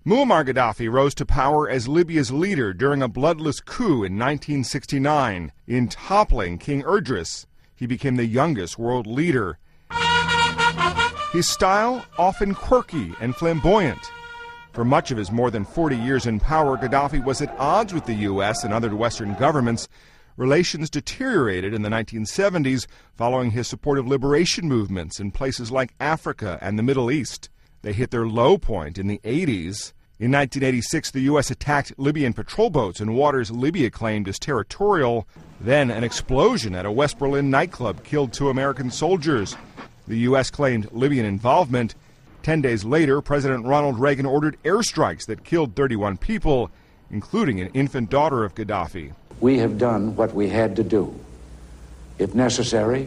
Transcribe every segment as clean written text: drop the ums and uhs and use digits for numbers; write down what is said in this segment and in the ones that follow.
Moammar Gadhafi rose to power as Libya's leader during a bloodless coup in 1969. In toppling King Idris, he became the youngest world leader. His style, often quirky and flamboyant. For much of his more than 40 years in power, Gadhafi was at odds with the U.S. and other Western governments. Relations deteriorated in the 1970s following his support of liberation movements in places like Africa and the Middle East. They hit their low point in the 80s. In 1986, the U.S. attacked Libyan patrol boats in waters Libya claimed as territorial. Then an explosion at a West Berlin nightclub killed 2 American soldiers. The U.S. claimed Libyan involvement. 10 days later, President Ronald Reagan ordered airstrikes that killed 31 people, including an infant daughter of Gadhafi. We have done what we had to do. If necessary,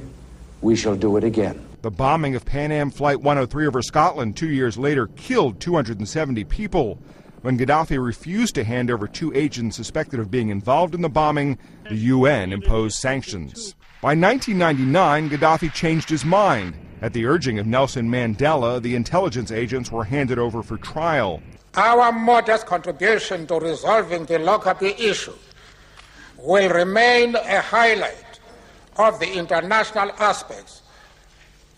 we shall do it again. The bombing of Pan Am Flight 103 over Scotland 2 years later killed 270 people. When Gadhafi refused to hand over 2 agents suspected of being involved in the bombing, the UN imposed sanctions. By 1999, Gadhafi changed his mind. At the urging of Nelson Mandela, the intelligence agents were handed over for trial. Our modest contribution to resolving the Lockerbie issue will remain a highlight of the international aspects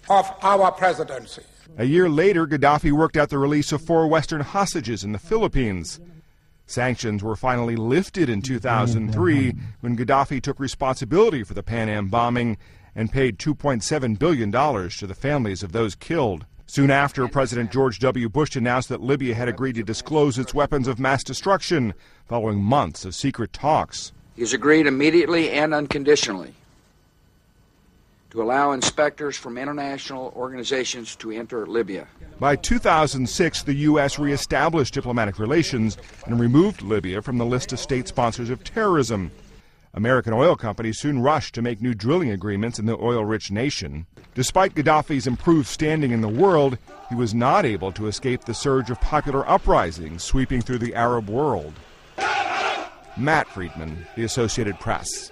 of our presidency. A year later, Gadhafi worked out the release of 4 Western hostages in the Philippines. Sanctions were finally lifted in 2003 when Gadhafi took responsibility for the Pan Am bombing and paid $2.7 billion to the families of those killed. Soon after, President George W. Bush announced that Libya had agreed to disclose its weapons of mass destruction following months of secret talks. He's agreed immediately and unconditionally to allow inspectors from international organizations to enter Libya. By 2006, the U.S. reestablished diplomatic relations and removed Libya from the list of state sponsors of terrorism. American oil companies soon rushed to make new drilling agreements in the oil-rich nation. Despite Gadhafi's improved standing in the world, he was not able to escape the surge of popular uprisings sweeping through the Arab world. Matt Friedman, The Associated Press.